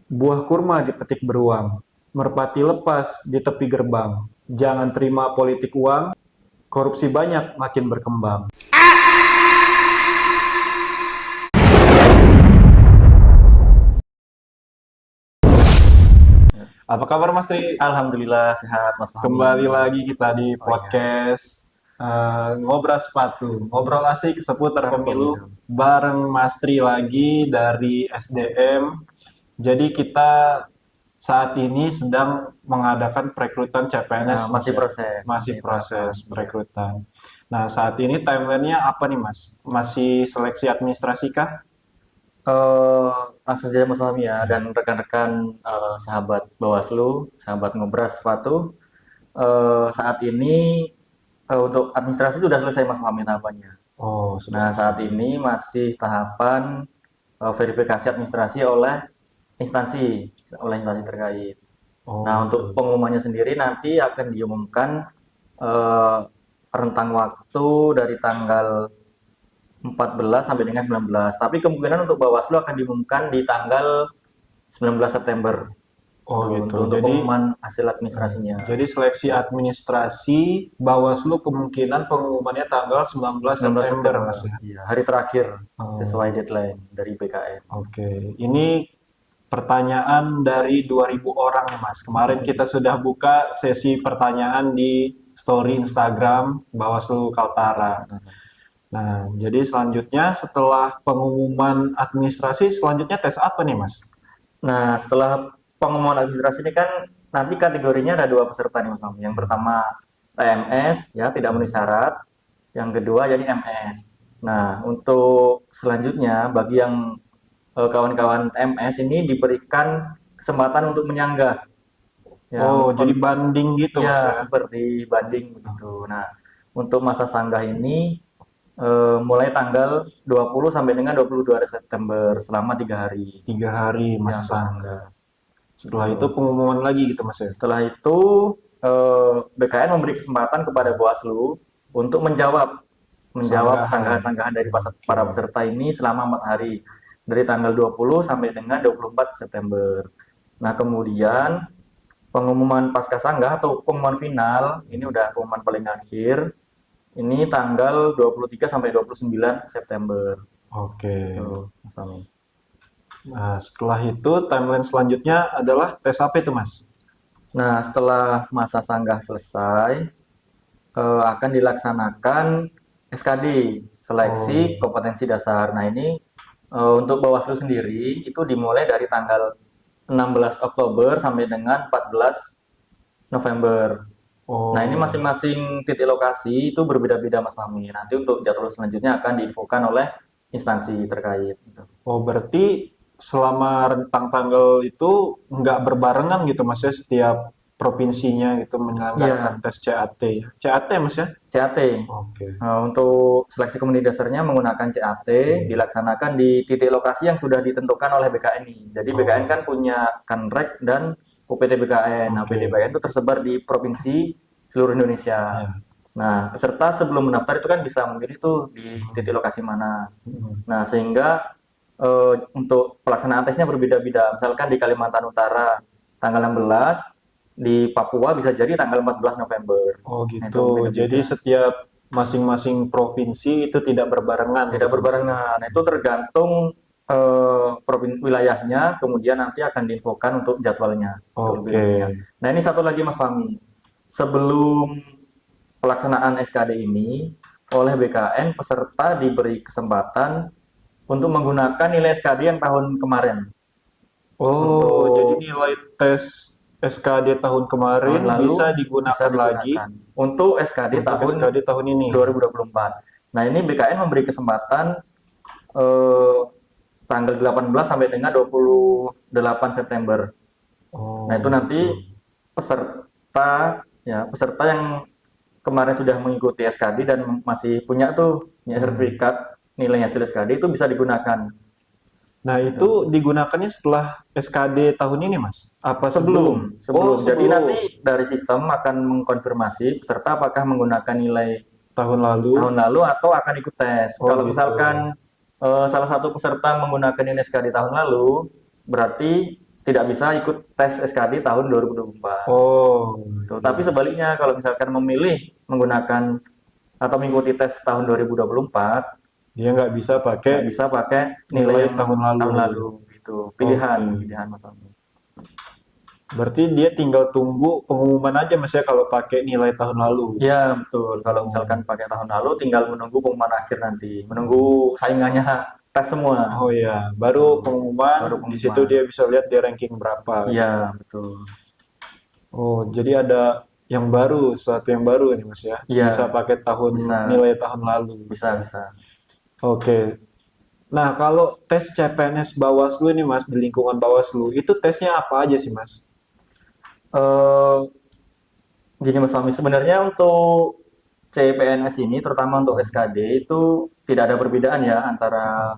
Buah kurma dipetik beruang, merpati lepas di tepi gerbang. Jangan terima politik uang, korupsi banyak makin berkembang. Apa kabar Mas Tri? Alhamdulillah sehat Mas Fahmi. Kembali lagi kita di Oh iya, podcast Ngobrol Sepatu. Ngobrol asik seputar ntar pemilu pemilu. bareng Mas Tri lagi dari SDM. Jadi kita saat ini sedang mengadakan perekrutan CPNS, Mas Masih ya. proses, Masih masih tahapan. proses Iya. perekrutan. Nah, saat ini timelinenya apa nih, Mas? Masih seleksi administrasi kah? Eh, Langsung saja Mas Fahmi ya dan rekan-rekan sahabat Bawaslu, sahabat ngobras sepatu. Saat ini untuk administrasi sudah selesai Mas Fahmi tahapannya. Oh, sudah Nah saat selesai. ini masih tahapan verifikasi administrasi oleh instansi terkait. Nah, Oh, untuk gitu. pengumumannya sendiri nanti akan diumumkan eh, rentang waktu dari tanggal 14 sampai dengan 19. Tapi kemungkinan untuk Bawaslu akan diumumkan di tanggal 19 September Oh, gitu. untuk Jadi pengumuman hasil administrasinya. jadi seleksi administrasi Bawaslu kemungkinan pengumumannya tanggal 19 19 September, September, Mas ya. iya, hari terakhir sesuai Oh, deadline dari BKN. oke. Ini pertanyaan dari 2.000 orang nih, Mas. Kemarin kita sudah buka sesi pertanyaan di story Instagram Bawaslu Kaltara. Nah, jadi selanjutnya setelah pengumuman administrasi, selanjutnya tes apa nih, Mas? Nah, setelah pengumuman administrasi ini kan nanti kategorinya ada dua peserta nih Mas Fahmi. Yang pertama TMS ya tidak memenuhi syarat, yang kedua jadi MS. Nah, untuk selanjutnya bagi yang kawan-kawan TMS ini diberikan kesempatan untuk menyanggah ya Oh, untuk jadi banding gitu, Mas ya ya. seperti banding begitu. Nah, untuk masa sanggah ini mulai tanggal 20 sampai dengan 22 September selama 3 hari 3 hari ya masa untuk sanggah. sanggah Setelah itu gitu. pengumuman lagi gitu, Mas ya. Setelah itu BKN memberi kesempatan kepada Bawaslu untuk menjawab menjawab Sanggahan. sanggahan-sanggahan dari Oke. para peserta ini selama 4 hari dari tanggal 20 sampai dengan 24 September. Nah, kemudian pengumuman pasca sanggah atau pengumuman final ini udah pengumuman paling akhir ini tanggal 23 sampai 29 September. Oke. Tuh, Mas Fahmi. Nah, setelah itu timeline selanjutnya adalah tes apa itu, Mas? Nah, setelah masa sanggah selesai, akan dilaksanakan SKD, seleksi Oh, kompetensi dasar. Nah, ini untuk Bawaslu sendiri itu dimulai dari tanggal 16 Oktober sampai dengan 14 November. Nah, ini oh, masing-masing titik lokasi itu berbeda-beda Mas Fahmi. Nanti untuk jadwal selanjutnya akan diinfokan oleh instansi terkait. Gitu. oh, berarti selama rentang tanggal itu nggak berbarengan gitu, Mas ya, setiap provinsinya gitu menyelenggarakan Iya, tes CAT ya. CAT, Mas ya? CAT. Oke. Untuk seleksi kompetensi dasarnya menggunakan CAT dilaksanakan di titik lokasi yang sudah ditentukan oleh BKN ini. Jadi BKN Oh, kan punya Kanrek dan UPT BKN. Nah, UPT oke. BKN itu tersebar di provinsi seluruh Indonesia. Ya. Nah, peserta sebelum mendaftar itu kan bisa memilih itu di titik Hmm. lokasi mana. Hmm. Nah, sehingga untuk pelaksanaan tesnya berbeda-beda. Misalkan di Kalimantan Utara tanggal 16, di Papua bisa jadi tanggal 14 November. Oh Nah, itu gitu. Jadi beda-beda. setiap masing-masing provinsi itu tidak berbarengan Tidak gitu, Mas ya. berbarengan. Nah, itu tergantung wilayahnya, kemudian nanti akan diinfokan untuk jadwalnya, untuk lebih Oke. rincinya. Nah, ini satu lagi Mas Fahmi. Sebelum pelaksanaan SKD ini, oleh BKN peserta diberi kesempatan untuk menggunakan nilai SKD yang tahun kemarin. Oh, jadi Untuk nilai tes SKD tahun kemarin tahun lalu bisa bisa digunakan lagi digunakan untuk SKD untuk tahun SKD tahun ini. 2024. Nah, ini BKN memberi kesempatan eh, tanggal 18 sampai dengan 28 September. Nah, Oh, itu nanti gitu. peserta peserta yang kemarin sudah mengikuti SKD dan masih punya Hmm. sertifikat nilai hasil SKD itu bisa digunakan. Nah, itu Gitu. digunakannya setelah SKD tahun ini, Mas? Apa sebelum? Sebelum, Oh, sebelum. Jadi nanti sebelum. dari sistem akan mengkonfirmasi peserta apakah menggunakan nilai Tahun lalu. tahun lalu atau akan ikut tes. Oh, Kalau gitu. misalkan salah satu peserta menggunakan nilai SKD tahun lalu, berarti tidak bisa ikut tes SKD tahun 2024. Oh, Tuh, iya. tapi sebaliknya kalau misalkan memilih menggunakan atau mengikuti tes tahun 2024, Dia nggak bisa pakai nggak bisa pakai nilai nilai yang tahun lalu. tahun lalu gitu. Oke. Pilihan Mas Fahmi. Berarti dia tinggal tunggu pengumuman aja Mas ya kalau pakai nilai tahun lalu. Ya, betul. Kalau Oh, misalkan pakai tahun lalu tinggal menunggu pengumuman akhir nanti, menunggu saingannya tes semua. oh ya, baru Tuh, pengumuman, baru di situ pengumuman. dia bisa lihat dia ranking berapa. Iya, betul. Oh, jadi ada yang baru, sesuatu yang baru nih Mas ya. Iya, Bisa pakai tahun bisa, nilai tahun lalu. bisa. Oke. Nah, kalau tes CPNS Bawaslu ini Mas di lingkungan Bawaslu, itu tesnya apa aja sih Mas? eh Gini Mas Fahmi, sebenarnya untuk CPNS ini, terutama untuk SKD itu tidak ada perbedaan ya antara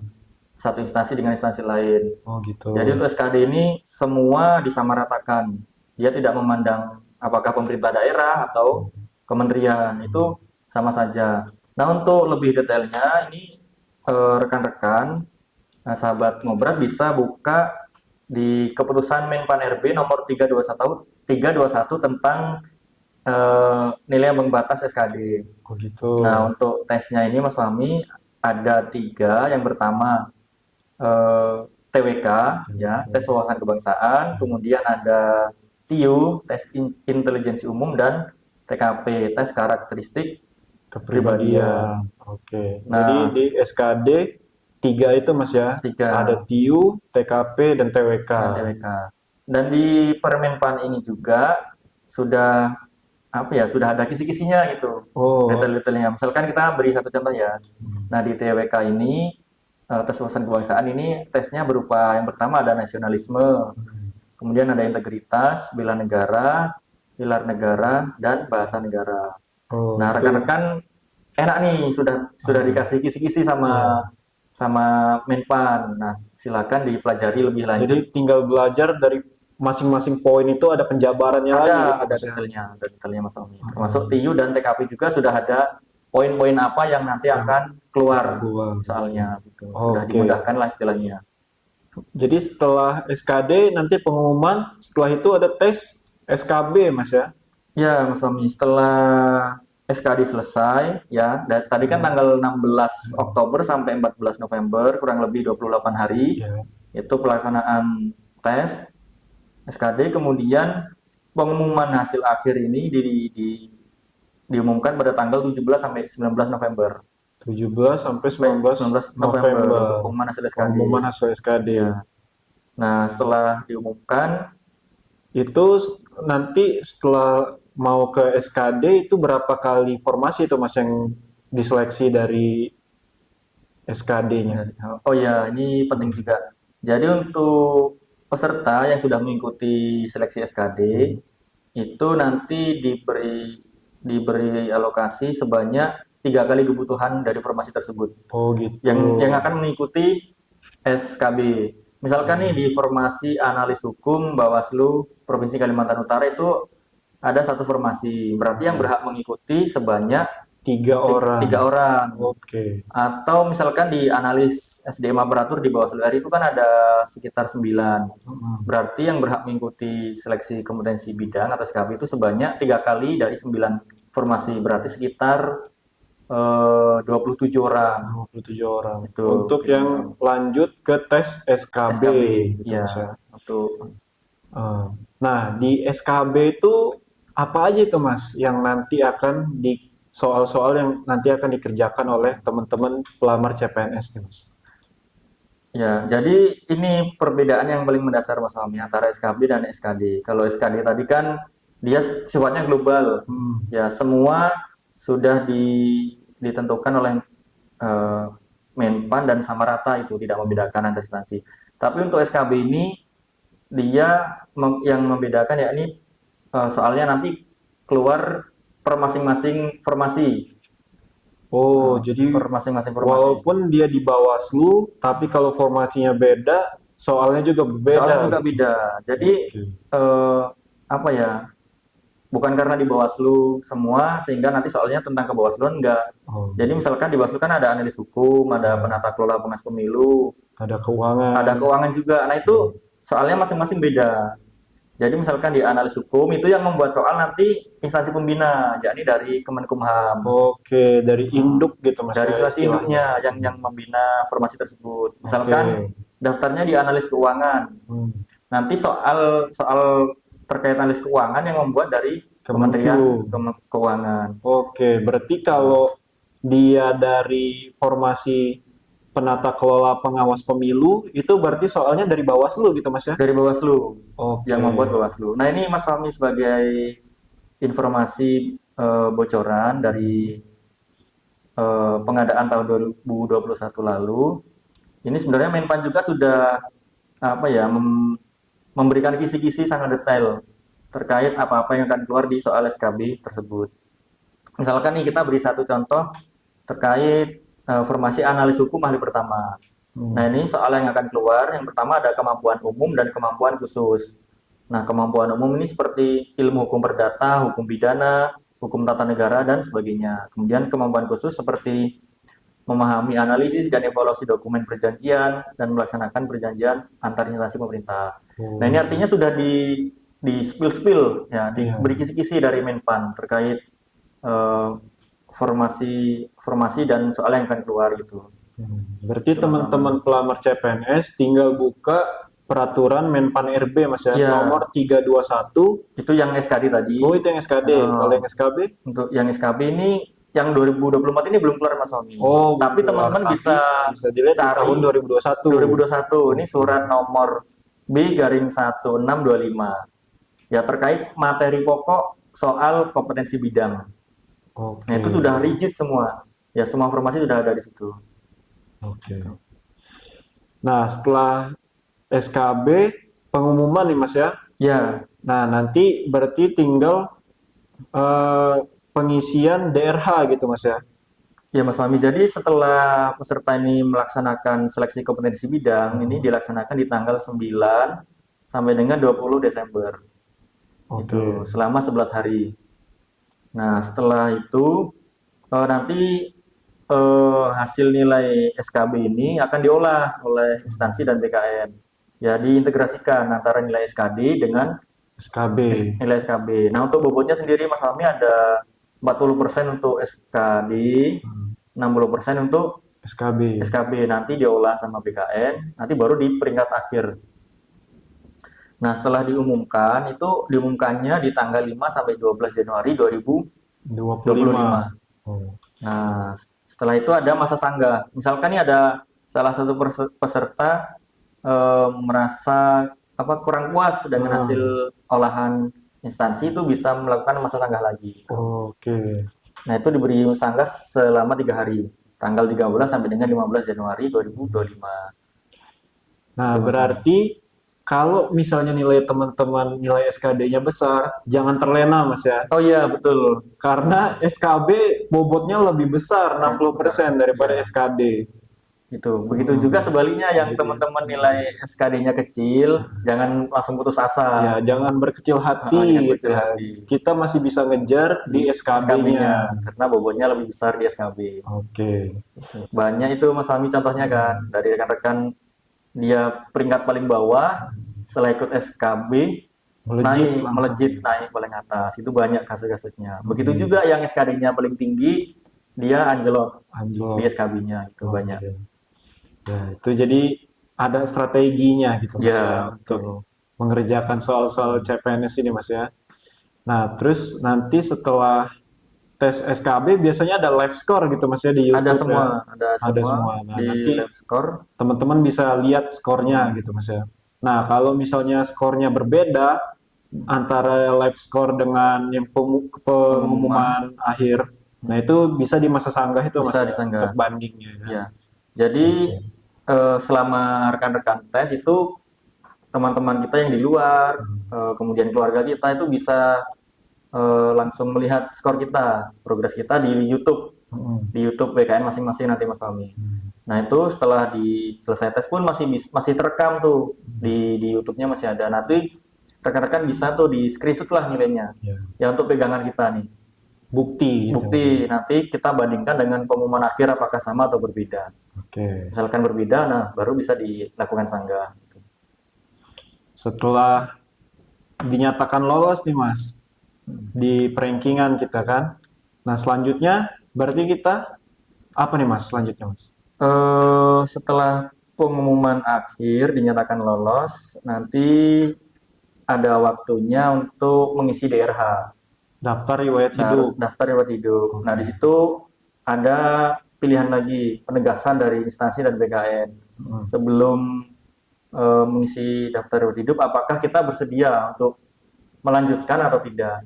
satu instansi dengan instansi lain. Oh gitu. Jadi untuk SKD ini semua disamaratakan. Dia tidak memandang apakah pemerintah daerah atau kementerian, itu sama saja. Nah, untuk lebih detailnya ini rekan-rekan, sahabat Ngobras bisa buka di keputusan Menpan RB nomor 321 tentang nilai ambang batas SKD. Oh gitu. Nah, untuk tesnya ini Mas Fahmi ada tiga. Yang pertama TWK, ya, tes wawasan kebangsaan. Kemudian ada TIU, tes intelijensi umum, dan TKP, tes karakteristik kepribadian. Oke. Jadi Nah, di SKD tiga itu Mas ya. tiga Ada TIU, TKP, dan TWK. dan TWK. Dan di Permenpan ini juga sudah apa ya, sudah ada kisi-kisinya gitu, Oh. detail-detailnya. Misalkan kita beri satu contoh ya. Nah, di TWK ini tes wawasan kebangsaan ini tesnya berupa yang pertama ada nasionalisme, kemudian ada integritas, bela negara, pilar negara, dan bahasa negara. Oh, Nah, itu. rekan-rekan enak nih, sudah dikasih kisi-kisi sama Menpan. Nah, silakan dipelajari lebih Jadi lanjut. tinggal belajar dari masing-masing poin itu ada penjabarannya lagi gitu Ada Mas ya. detailnya Mas Tommy. Termasuk TIU dan TKP juga sudah ada poin-poin apa yang nanti akan keluar Keluar. soalnya gitu. Sudah Oke. dimudahkan lah istilahnya. Jadi setelah SKD nanti pengumuman, setelah itu ada tes SKB Mas ya. Ya, Mas Tommy, setelah SKD selesai ya, tadi kan tanggal 16 Oktober sampai 14 November, kurang lebih 28 hari Ya. itu pelaksanaan tes SKD. Kemudian pengumuman hasil akhir ini diumumkan pada tanggal 17 sampai 19 November. 17 sampai 19 November November. pengumuman hasil SKD. Pengumuman hasil SKD. Ya. Nah, setelah diumumkan, Itu nanti setelah mau ke SKD itu berapa kali formasi itu Mas yang diseleksi dari SKD-nya? oh ya, ini penting juga. Jadi untuk peserta yang sudah mengikuti seleksi SKD itu nanti diberi alokasi sebanyak 3 kali kebutuhan dari formasi tersebut. Oh gitu. Yang akan mengikuti SKB. Misalkan nih di formasi analis hukum Bawaslu Provinsi Kalimantan Utara itu ada satu formasi, berarti yang berhak mengikuti sebanyak 3 orang. 3 orang. Oke. Atau misalkan di analis SDM aparatur di Bawaslu RI itu kan ada sekitar 9. Berarti yang berhak mengikuti seleksi kompetensi bidang atau SKB itu sebanyak 3 kali dari 9 formasi, berarti sekitar 27 orang. 27 orang. Itu Untuk gitu, yang lanjut ke tes SKB, gitu ya, Mas ya. untuk Nah, di SKB itu apa aja itu Mas yang nanti akan di soal-soal yang nanti akan dikerjakan oleh teman-teman pelamar CPNS nih Mas? ya, jadi ini perbedaan yang paling mendasar Mas Fahmi antara SKB dan SKD. Kalau SKD tadi kan dia sifatnya global, ya semua sudah ditentukan oleh Menpan dan sama rata, itu tidak membedakan antar instansi. Tapi untuk SKB ini dia yang membedakan yakni soalnya nanti keluar per masing-masing formasi. Oh, jadi Per masing-masing formasi. walaupun dia di Bawaslu, tapi kalau formasinya beda, soalnya juga berbeda. Soalnya juga beda. Jadi Oke. apa ya? Bukan karena di Bawaslu semua sehingga nanti soalnya tentang kebawasluan enggak. Oh, Jadi misalkan di Bawaslu kan ada analis hukum, ada penata kelola pengawas pemilu, ada keuangan. ada keuangan juga. Nah, itu soalnya masing-masing beda. Jadi misalkan di analis hukum itu yang membuat soal nanti instansi pembina, yakni dari Kemenkumham. Oke, dari induk gitu mas Dari ya instansi istilahnya. induknya yang membina formasi tersebut. Misalkan Oke. daftarnya di analis keuangan. Hmm. Nanti soal soal terkait analis keuangan yang membuat dari Kementerian Kemenku. Keuangan. Oke, berarti kalau dia dari formasi penata kelola pengawas pemilu, itu berarti soalnya dari Bawaslu gitu Mas ya? Dari Bawaslu Oke. yang membuat Bawaslu. Nah ini Mas Fahmi sebagai informasi bocoran dari pengadaan tahun 2021 lalu, ini sebenarnya Menpan juga sudah apa ya memberikan kisi-kisi sangat detail terkait apa-apa yang akan keluar di soal SKB tersebut. Misalkan nih kita beri satu contoh terkait formasi analis hukum ahli pertama. Nah, Hmm. ini soal yang akan keluar. Yang pertama ada kemampuan umum dan kemampuan khusus. Nah, kemampuan umum ini seperti ilmu hukum perdata, hukum pidana, hukum tata negara, dan sebagainya. Kemudian kemampuan khusus seperti memahami analisis dan evaluasi dokumen perjanjian dan melaksanakan perjanjian antar instansi pemerintah. Nah, ini Oh, artinya sudah di spill ya, iya. diberi kisi-kisi dari Menpan terkait eh, formasi formasi dan soal yang akan keluar gitu. Berarti Itu Mas Fahmi. teman-teman pelamar CPNS tinggal buka peraturan Menpan RB Mas ya, Iya, nomor 321. itu yang SKD tadi. Oh, itu yang SKD. Kalau Eh, yang SKB? untuk yang SKB ini yang 2024 ini belum keluar Mas Fahmi. Oh, belum Tapi keluar. teman-teman Tapi bisa bisa dilihat di tahun cari 2021. 2021 ini Oke. surat nomor B-1625 ya terkait materi pokok soal kompetensi bidang. Nah, Oke. itu sudah rigid semua. Ya, semua informasi sudah ada di situ. Oke. Nah, setelah SKB pengumuman nih Mas ya. Ya, Nah, nanti berarti tinggal eh, pengisian DRH gitu Mas ya. ya Mas Fahmi. Jadi setelah peserta ini melaksanakan seleksi kompetensi bidang, ini dilaksanakan di tanggal 9 sampai dengan 20 Desember. Itu Oke. selama 11 hari. Nah, setelah itu nanti hasil nilai SKB ini akan diolah oleh instansi dan BKN. Ya, diintegrasikan antara nilai SKD dengan SKB. nilai SKB. Nah, untuk bobotnya sendiri Mas Fahmi ada 40% untuk SKD, 60% untuk SKB. SKB. Nanti diolah sama BKN, nanti baru di peringkat akhir. Nah, setelah diumumkannya di tanggal 5 sampai 12 Januari 2025. 25. Oh. Nah, setelah itu ada masa sanggah. Misalkan nih ada salah satu peserta merasa apa kurang puas dengan Ah, hasil olahan instansi itu bisa melakukan masa sanggah lagi. oke. Nah, itu diberi sanggah selama 3 hari, tanggal 13 sampai dengan 15 Januari 2025. Nah, Itu Mas Fahmi. berarti kalau misalnya nilai teman-teman nilai SKD-nya besar, jangan terlena Mas ya. Oh iya, betul. Karena SKB bobotnya lebih besar 60% daripada Ya, SKD. itu. Begitu juga sebaliknya yang Jadi, teman-teman nilai SKD-nya kecil, jangan langsung putus ya, asa. jangan berkecil Jangan hati gitu berkecil ya. hati. Kita masih bisa ngejar Di di SKB-nya SKB-nya. karena bobotnya lebih besar di SKB. Oke. Banyak itu Mas Fahmi contohnya kan dari rekan-rekan dia peringkat paling bawah setelah ikut SKB Melejit naik langsung. melejit naik paling atas itu banyak kasus-kasusnya. Begitu Hmm. juga yang SKD-nya paling tinggi dia anjlok di Anjlok. SKB-nya itu Oke. banyak. Ya, itu jadi ada strateginya gitu Mas ya Ya, betul. untuk mengerjakan soal-soal CPNS ini Mas ya. Nah, terus nanti setelah tes SKB biasanya ada live score gitu Mas ya di Ada YouTube ya. semua, ada Ada semua semua. Nah, di nanti live score. teman-teman bisa lihat skornya gitu Mas ya. Nah, kalau misalnya skornya berbeda antara live score dengan yang Pengumuman pengumuman akhir, nah itu bisa di masa sanggah itu Mas bisa ya untuk disanggah. bandingnya ya. Ya. Jadi Oke. selama rekan-rekan tes itu teman-teman kita yang di luar, kemudian keluarga kita itu bisa langsung melihat skor kita, progres kita di YouTube, Mm-mm. di YouTube BKN masing-masing nanti Mas Fahmi. Nah itu setelah selesai tes pun masih terekam tuh di YouTube-nya masih ada. Nanti rekan-rekan bisa tuh di screenshot lah nilainya, Ya. ya untuk pegangan kita nih. Bukti gitu. Bukti nanti kita bandingkan dengan pengumuman akhir apakah sama atau berbeda. Oke. Misalkan berbeda, nah baru bisa dilakukan sanggah. setelah dinyatakan lolos nih Mas di rankingan kita kan. Nah, selanjutnya berarti kita apa nih Mas selanjutnya Mas? Setelah pengumuman akhir dinyatakan lolos, nanti ada waktunya untuk mengisi DRH, Daftar riwayat hidup. daftar riwayat hidup. Nah, di situ ada pilihan lagi, penegasan dari instansi dan BKN. Hmm. Sebelum mengisi daftar riwayat hidup, apakah kita bersedia untuk melanjutkan atau tidak?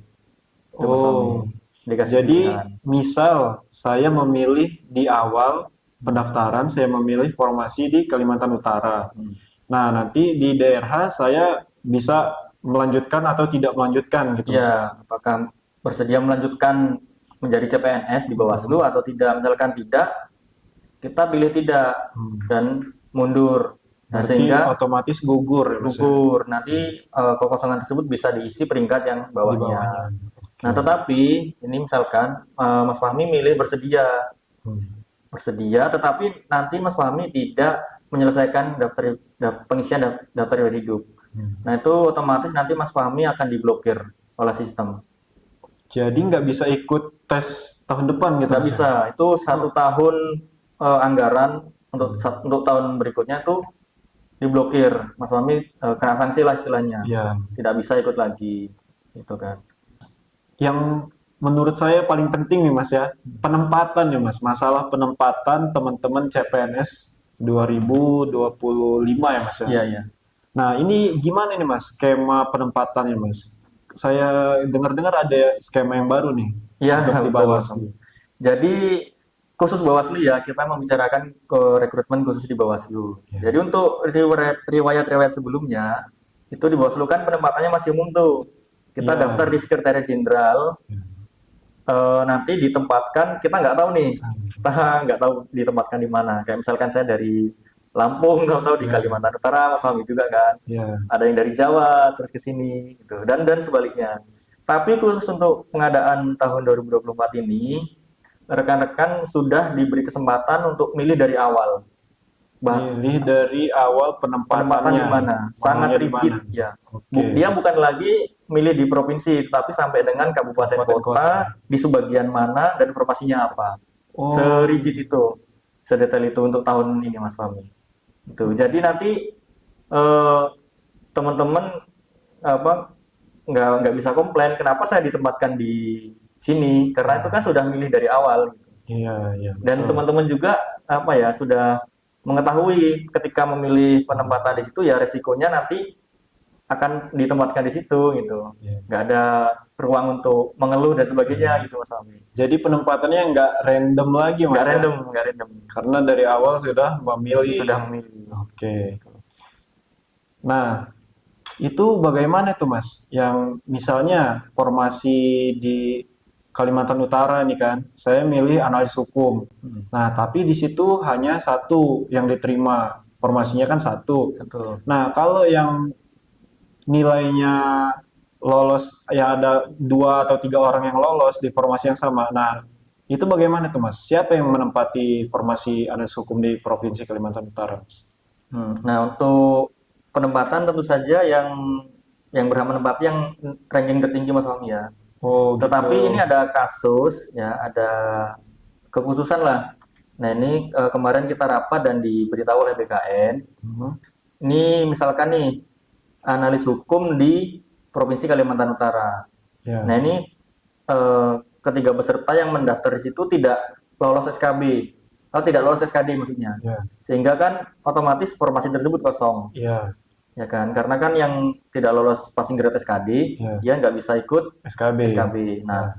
Itu Mas Fahmi. Oh, Dikasih jadi pilihan. misal saya memilih di awal pendaftaran, saya memilih formasi di Kalimantan Utara. Hmm. Nah, nanti di DRH saya bisa melanjutkan atau tidak melanjutkan gitu Mas. Ya, apakah bersedia melanjutkan menjadi CPNS di Bawaslu atau tidak? Misalkan tidak, kita pilih tidak Hmm. dan mundur. Nah, Berarti sehingga otomatis gugur ya Mas ya? gugur. Nanti kekosongan tersebut bisa diisi peringkat yang Di bawahnya. bawahnya. Nah, tetapi ini misalkan Mas Fahmi milih bersedia, Hmm. tetapi nanti Mas Fahmi tidak menyelesaikan pengisian daftar riwayat hidup. Hmm. Nah, itu otomatis nanti Mas Fahmi akan diblokir oleh sistem. Jadi nggak bisa ikut tes tahun depan gitu Nggak Mas ya? bisa. Itu 1 tahun anggaran untuk tahun berikutnya itu diblokir. Mas Fahmi kena sanksi lah istilahnya. Iya. Tidak bisa ikut lagi. Gitu kan. Yang menurut saya paling penting nih Mas ya, penempatan ya Mas, masalah penempatan teman-teman CPNS 2025 ya Mas ya. Iya, iya. Nah, ini gimana nih Mas skema penempatannya Mas? Saya dengar-dengar ada skema yang baru nih Iya, untuk di betul, Bawaslu. Mas. Jadi khusus Bawaslu ya, kita membicarakan ke rekrutmen khusus di Bawaslu. Ya. Jadi untuk riwayat-riwayat sebelumnya, itu di Bawaslu kan penempatannya masih umum tuh. Kita Iya. daftar di Sekretariat Jenderal, nanti ditempatkan, kita nggak tahu nih, kita nggak tahu ditempatkan di mana. Kayak misalkan saya dari Lampung, nggak tahu di Ya. Kalimantan Utara, Mas Fahmi juga kan. Ya. Ada yang dari Jawa terus ke sini gitu, dan sebaliknya. Tapi khusus untuk pengadaan tahun 2024 ini, rekan-rekan sudah diberi kesempatan untuk milih dari awal. Milih dari awal Penempatan penempatannya. di mana? Sangat Maunya di rigid mana? ya. Oke. Dia bukan lagi milih di provinsi, tapi sampai dengan kabupaten Kabupaten kota, di sebagian mana dan informasinya apa. Oh. Serigid itu, sedetail itu untuk tahun ini Mas Fahmi. Itu. Jadi nanti teman-teman apa nggak bisa komplain kenapa saya ditempatkan di sini, karena itu kan sudah milih dari awal. Iya, iya. Dan betul. teman-teman juga apa ya sudah mengetahui ketika memilih penempatan di situ ya resikonya nanti akan ditempatkan di situ gitu. Iya. Nggak ada ruang untuk mengeluh dan sebagainya gitu Mas Fahmi. Jadi penempatannya nggak random lagi Mas Nggak ya? random, nggak random. Karena dari awal sudah memilih. Sudah memilih. Oke. Nah, itu bagaimana tuh Mas? Yang misalnya formasi di Kalimantan Utara nih kan, saya milih analis hukum. Nah, tapi di situ hanya satu yang diterima, formasinya kan satu. Betul. Nah, kalau yang nilainya lolos, ya ada 2 atau 3 orang yang lolos di formasi yang sama. Nah, itu bagaimana tuh Mas? Siapa yang menempati formasi analis hukum di Provinsi Kalimantan Utara, Mas? Nah, untuk penempatan tentu saja yang berhak menempati yang ranking tertinggi Mas Fahmi ya. Oh, Tetapi gitu. ini ada kasus ya, ada kekhususan lah. Nah, ini kemarin kita rapat dan diberitahu oleh BKN. Mhm. Ini misalkan nih analis hukum di Provinsi Kalimantan Utara. Ya. Nah, ini ketiga peserta yang mendaftar di situ tidak lolos SKB. Atau tidak lolos SKD maksudnya. Ya. Sehingga kan otomatis formasi tersebut kosong. Ya. Ya kan, karena kan yang tidak lolos passing grade SKD, Ya. dia nggak bisa ikut SKB. SKB. Nah,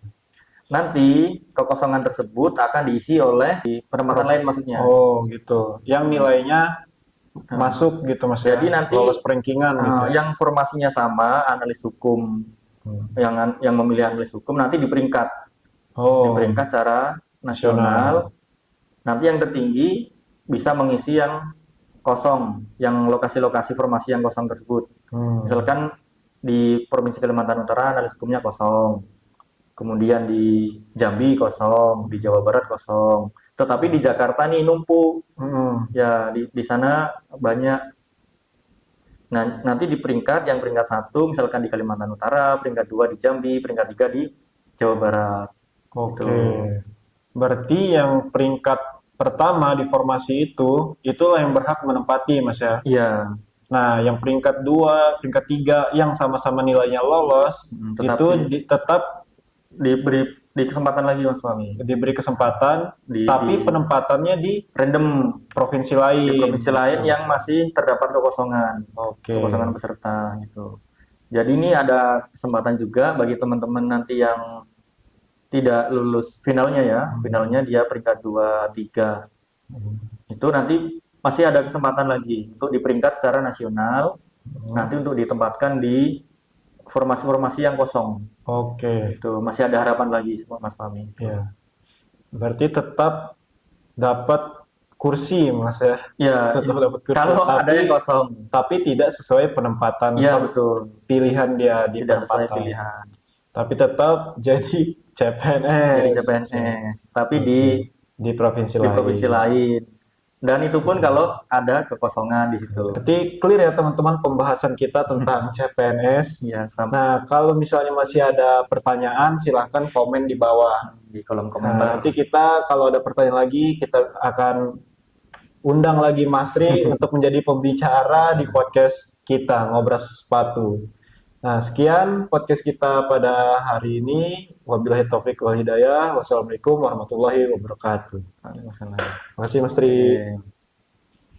nanti kekosongan tersebut akan diisi oleh di penempatan lain maksudnya. Oh, gitu. Yang nilainya masuk gitu Mas ya. Jadi nanti lolos rankingan gitu ya. yang formasinya sama, analis hukum, yang memilih analis hukum nanti di Oh, peringkat secara nasional. Nanti yang tertinggi bisa mengisi yang kosong, yang lokasi-lokasi formasi yang kosong tersebut. Misalkan di Provinsi Kalimantan Utara analis hukumnya kosong, kemudian di Jambi kosong, di Jawa Barat kosong, tetapi di Jakarta nih numpuk. Ya di sana banyak. Nah, nanti di peringkat yang peringkat 1 misalkan di Kalimantan Utara, peringkat 2 di Jambi, peringkat 3 di Jawa Barat. Oke. Gitu. Berarti yang peringkat pertama di formasi itu, itulah yang berhak menempati, Mas ya. Iya, Nah, yang peringkat 2, peringkat 3 yang sama-sama nilainya lolos, itu tetapi tetap diberi kesempatan lagi Mas Fahmi. diberi kesempatan, Di tapi penempatannya di random provinsi di lain. provinsi lain yang masih terdapat Oke. kekosongan peserta gitu. Jadi ini ada kesempatan juga bagi teman-teman nanti yang tidak lulus finalnya ya, finalnya dia peringkat 2, 3. Itu nanti masih ada kesempatan lagi untuk di peringkat secara nasional, nanti untuk ditempatkan di formasi-formasi yang kosong. Oke. Itu masih ada harapan lagi Mas Fahmi. Ya. Berarti tetap dapat kursi, Mas ya. Ya, Tetap dapat kursi. kalau ada yang kosong. Tapi tidak sesuai penempatan Ya, atau betul. pilihan dia di Tidak sesuai penempatan. pilihan. Tapi tetap jadi CPNS. Jadi CPNS, tapi di provinsi di lain. provinsi lain. Dan itu pun kalau ada kekosongan di situ. Berarti clear ya teman-teman pembahasan kita tentang CPNS. Ya, sampai Nah, kalau misalnya masih ada pertanyaan, silahkan komen di bawah. di kolom Nah, komentar. nanti kita kalau ada pertanyaan lagi, kita akan undang lagi Mas Tri untuk menjadi pembicara di podcast kita, Ngobras Sepatu. Nah, sekian podcast kita pada hari ini. Wabillahi taufik wal hidayah. Wassalamualaikum warahmatullahi wabarakatuh. Masalah. Terima kasih Mas Tri. Oke.